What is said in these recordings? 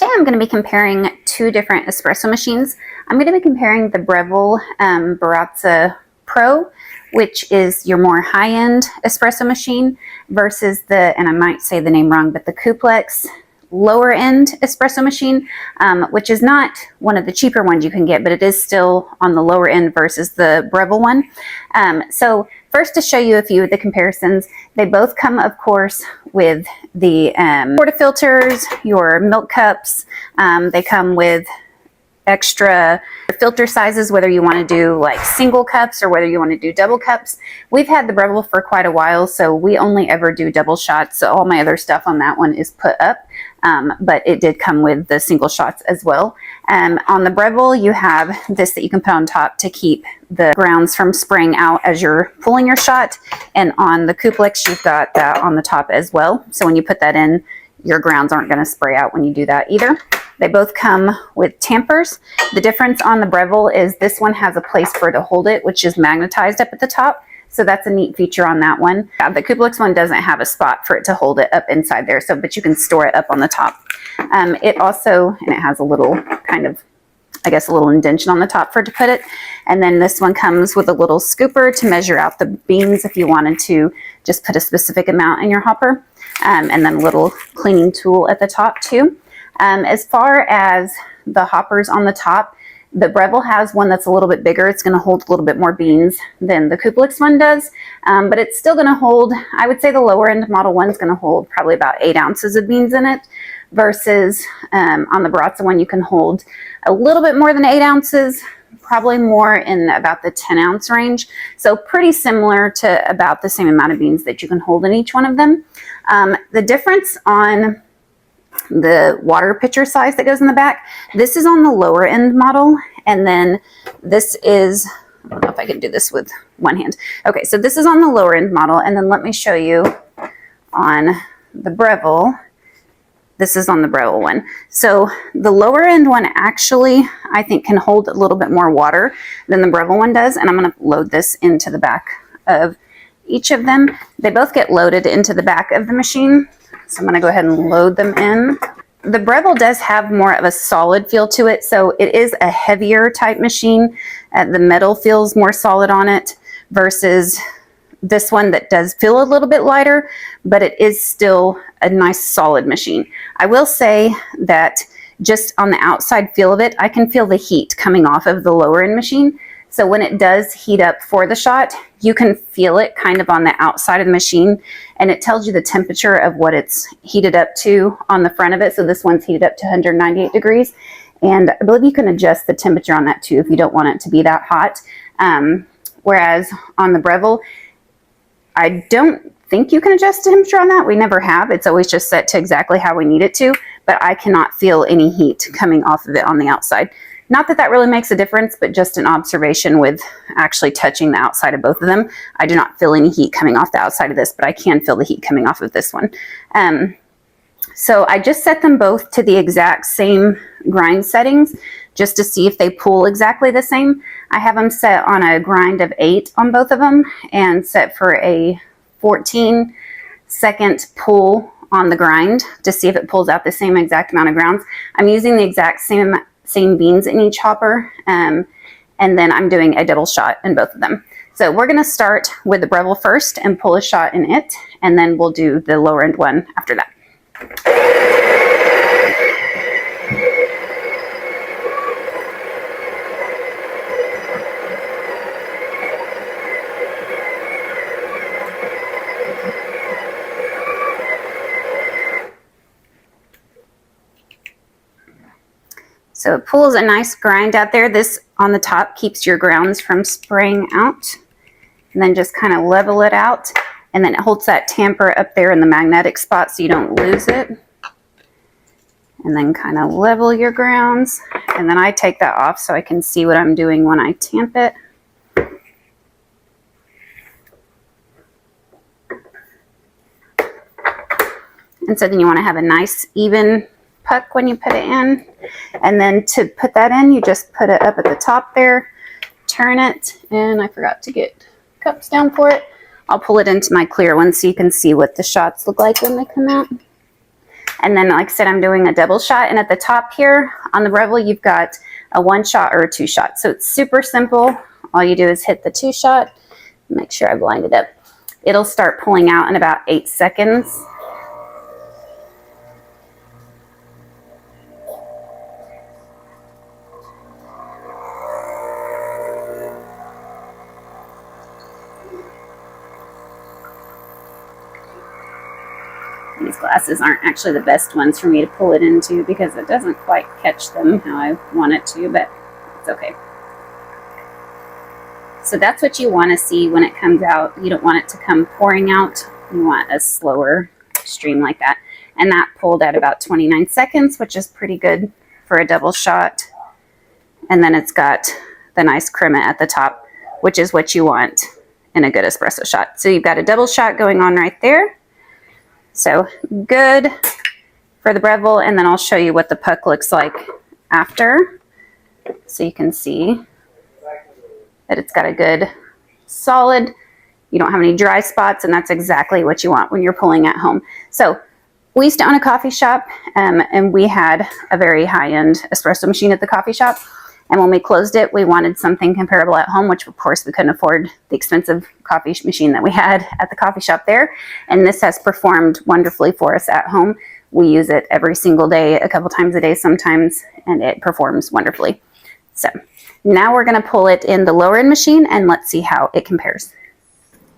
Today I'm going to be comparing two different espresso machines. I'm going to be comparing the Breville Barista Pro, which is your more high-end espresso machine, versus the, and I might say the name wrong, but the COUPLUX lower-end espresso machine, which is not one of the cheaper ones you can get, but it is still on the lower end versus the Breville one. So first, to show you a few of the comparisons, they both come, of course, with the portafilters, your milk cups. They come with extra filter sizes, whether you want to do like single cups or whether you want to do double cups. We've had the Breville for quite a while, so we only ever do double shots. So all my other stuff on that one is put up, but it did come with the single shots as well. On the Breville, you have this that you can put on top to keep the grounds from spraying out as you're pulling your shot. And on the COUPLUX, you've got that on the top as well. So when you put that in, your grounds aren't going to spray out when you do that either. They both come with tampers. The difference on the Breville is this one has a place for it to hold it, which is magnetized up at the top. So that's a neat feature on that one. The COUPLUX one doesn't have a spot for it to hold it up inside there, but you can store it up on the top. It also, and it has a little kind of, I guess, a little indentation on the top for it to put it. And then this one comes with a little scooper to measure out the beans if you wanted to just put a specific amount in your hopper. And then a little cleaning tool at the top too. As far as the hoppers on the top, the Breville has one that's a little bit bigger. It's going to hold a little bit more beans than the COUPLUX one does, but it's still going to hold, I would say the lower end model one is going to hold probably about 8 ounces of beans in it, versus on the Barista one you can hold a little bit more than 8 ounces, probably more in about the 10-ounce range. So pretty similar to about the same amount of beans that you can hold in each one of them. The difference on the water pitcher size that goes in the back, this is on the lower end model, and then this is, I don't know if I can do this with one hand. Okay, so this is on the lower end model, and then let me show you on the Breville. This is on the Breville one. So the lower end one actually, I think, can hold a little bit more water than the Breville one does, and I'm going to load this into the back of each of them. They both get loaded into the back of the machine. So I'm going to go ahead and load them in. The Breville does have more of a solid feel to it, so it is a heavier type machine. The metal feels more solid on it versus this one that does feel a little bit lighter, but it is still a nice solid machine. I will say that just on the outside feel of it, I can feel the heat coming off of the lower end machine. So when it does heat up for the shot, you can feel it kind of on the outside of the machine, and it tells you the temperature of what it's heated up to on the front of it. So this one's heated up to 198 degrees, and I believe you can adjust the temperature on that too if you don't want it to be that hot. Whereas on the Breville, I don't think you can adjust the temperature on that. We never have. It's always just set to exactly how we need it to, but I cannot feel any heat coming off of it on the outside. Not that that really makes a difference, but just an observation with actually touching the outside of both of them. I do not feel any heat coming off the outside of this, but I can feel the heat coming off of this one. So I just set them both to the exact same grind settings just to see if they pull exactly the same. I have them set on a grind of 8 on both of them and set for a 14-second pull on the grind to see if it pulls out the same exact amount of grounds. I'm using the exact same beans in each hopper, and then I'm doing a double shot in both of them. So we're going to start with the Breville first and pull a shot in it, and then we'll do the lower end one after that. So it pulls a nice grind out there. This on the top keeps your grounds from spraying out. And then just kind of level it out. And then it holds that tamper up there in the magnetic spot so you don't lose it. And then kind of level your grounds. And then I take that off so I can see what I'm doing when I tamp it. And so then you want to have a nice even puck when you put it in, and then to put that in, you just put it up at the top there, turn it, and I forgot to get cups down for it. I'll pull it into my clear one so you can see what the shots look like when they come out. And then, like I said, I'm doing a double shot. And at the top here on the Breville, you've got a 1 shot or a 2 shot. So it's super simple. All you do is hit the 2 shot. Make sure I blind it up. It'll start pulling out in about 8 seconds. These glasses aren't actually the best ones for me to pull it into because it doesn't quite catch them how I want it to, but it's okay. So that's what you want to see when it comes out. You don't want it to come pouring out. You want a slower stream like that. And that pulled at about 29 seconds, which is pretty good for a double shot. And then it's got the nice crema at the top, which is what you want in a good espresso shot. So you've got a double shot going on right there. So good for the Breville, and then I'll show you what the puck looks like after. So you can see that it's got a good solid, you don't have any dry spots, and that's exactly what you want when you're pulling at home. So we used to own a coffee shop, and we had a very high-end espresso machine at the coffee shop. And when we closed it, we wanted something comparable at home, which of course we couldn't afford the expensive coffee machine that we had at the coffee shop there. And this has performed wonderfully for us at home. We use it every single day, a couple times a day sometimes, and it performs wonderfully. So now we're going to pull it in the lower end machine and let's see how it compares.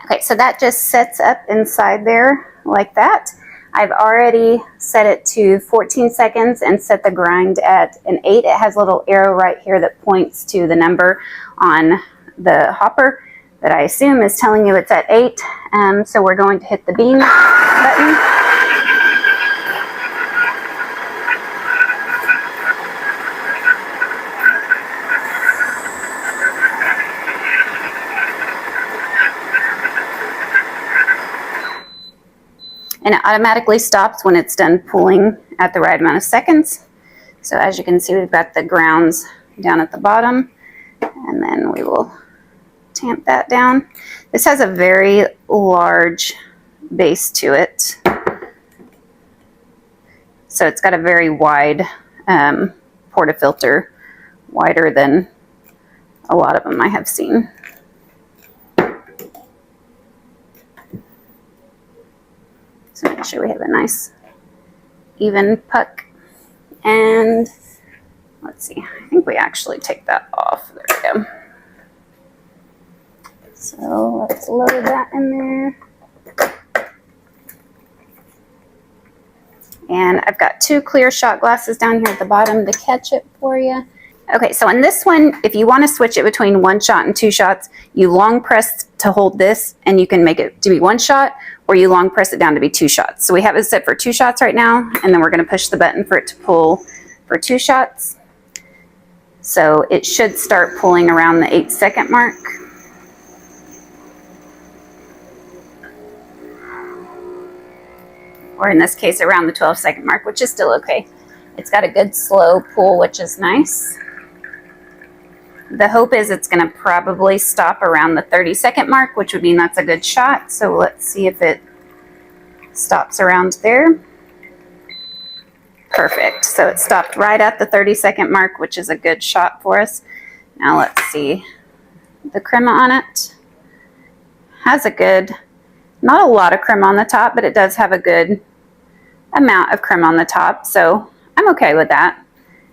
Okay, so that just sets up inside there like that. I've already set it to 14 seconds and set the grind at an 8. It has a little arrow right here that points to the number on the hopper that I assume is telling you it's at 8. So we're going to hit the bean button. And it automatically stops when it's done pulling at the right amount of seconds. So as you can see, we've got the grounds down at the bottom, and then we will tamp that down. This has a very large base to it. So it's got a very wide portafilter, wider than a lot of them I have seen. So make sure we have a nice even puck. And let's see, I think we actually take that off. There we go. So let's load that in there. And I've got 2 clear shot glasses down here at the bottom to catch it for you. Okay, so on this one, if you want to switch it between 1 shot and 2 shots, you long press to hold this and you can make it to be 1 shot, or you long press it down to be 2 shots. So we have it set for 2 shots right now, and then we're going to push the button for it to pull for 2 shots. So it should start pulling around the 8-second mark. Or in this case, around the 12-second mark, which is still okay. It's got a good slow pull, which is nice. The hope is it's going to probably stop around the 30-second mark, which would mean that's a good shot. So let's see if it stops around there. Perfect. So it stopped right at the 30-second mark, which is a good shot for us. Now let's see. The crema on it has a good, not a lot of crema on the top, but it does have a good amount of crema on the top. So I'm okay with that.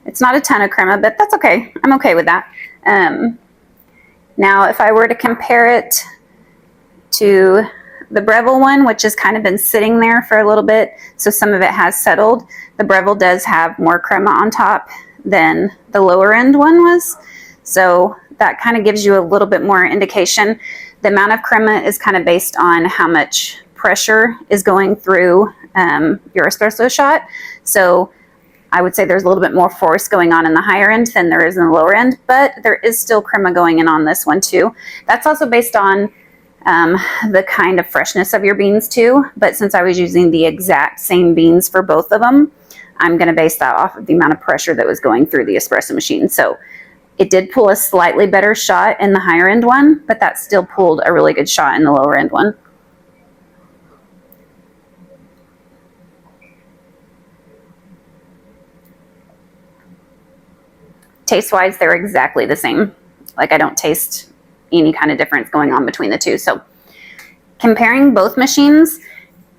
It's not a ton of crema, but that's okay. I'm okay with that. Now, if I were to compare it to the Breville one, which has kind of been sitting there for a little bit, so some of it has settled, the Breville does have more crema on top than the lower end one was. So that kind of gives you a little bit more indication. The amount of crema is kind of based on how much pressure is going through your espresso shot. So I would say there's a little bit more force going on in the higher end than there is in the lower end, but there is still crema going in on this one too. That's also based on the kind of freshness of your beans too, but since I was using the exact same beans for both of them, I'm going to base that off of the amount of pressure that was going through the espresso machine. So it did pull a slightly better shot in the higher end one, but that still pulled a really good shot in the lower end one. taste wise, they're exactly the same. Like I don't taste any kind of difference going on between the two. So comparing both machines,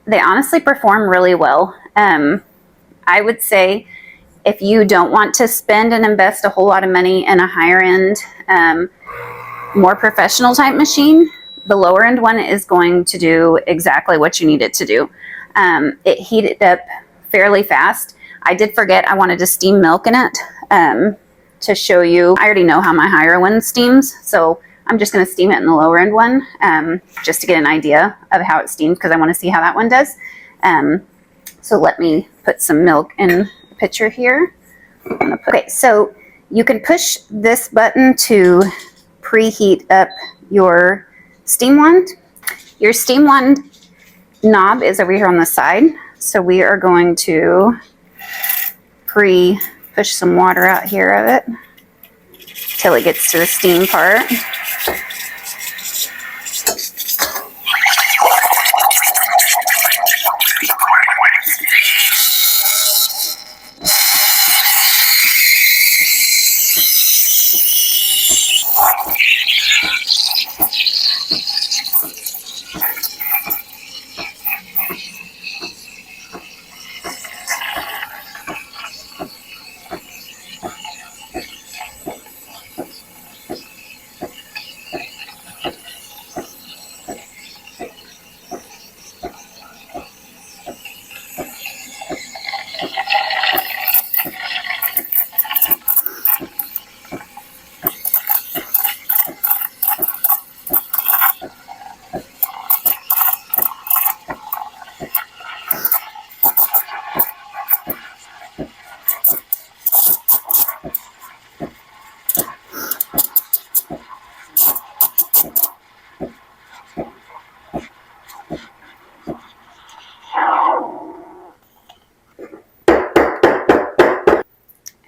they honestly perform really well. I would say if you don't want to spend and invest a whole lot of money in a higher end, more professional type machine, the lower end one is going to do exactly what you need it to do. It heated up fairly fast. I did forget I wanted to steam milk in it to show you. I already know how my higher one steams, so I'm just going to steam it in the lower end one just to get an idea of how it steams, because I want to see how that one does. So let me put some milk in the pitcher here. Okay, so you can push this button to preheat up your steam wand. Your steam wand knob is over here on the side, so we are going to push some water out here of it till it gets to the steam part.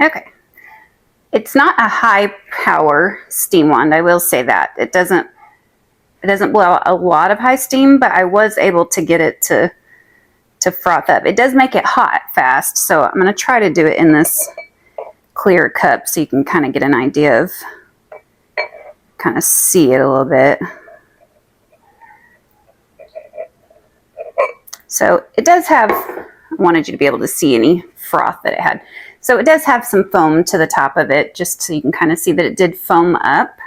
Okay, it's not a high power steam wand, I will say that. It doesn't blow out a lot of high steam, but I was able to get it to froth up. It does make it hot fast, so I'm going to try to do it in this clear cup so you can kind of get an idea of, kind of see it a little bit. So it does have, I wanted you to be able to see any froth that it had. So it does have some foam to the top of it, just so you can kind of see that it did foam up.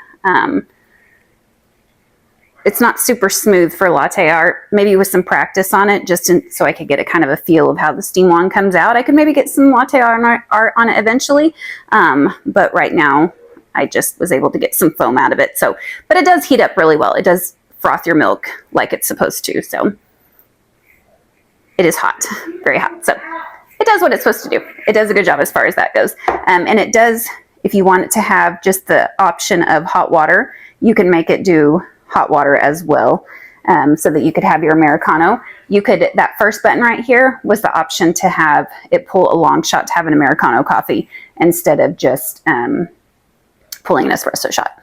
It's not super smooth for latte art. Maybe with some practice on it, so I could get a kind of a feel of how the steam wand comes out. I could maybe get some latte art on it eventually, but right now I just was able to get some foam out of it. So, but it does heat up really well. It does froth your milk like it's supposed to. So it is hot, very hot. So it does what it's supposed to do. It does a good job as far as that goes. And it does, if you want it to have just the option of hot water, you can make it do hot water as well, so that you could have your Americano. You could, that first button right here was the option to have it pull a long shot to have an Americano coffee instead of just pulling an espresso shot.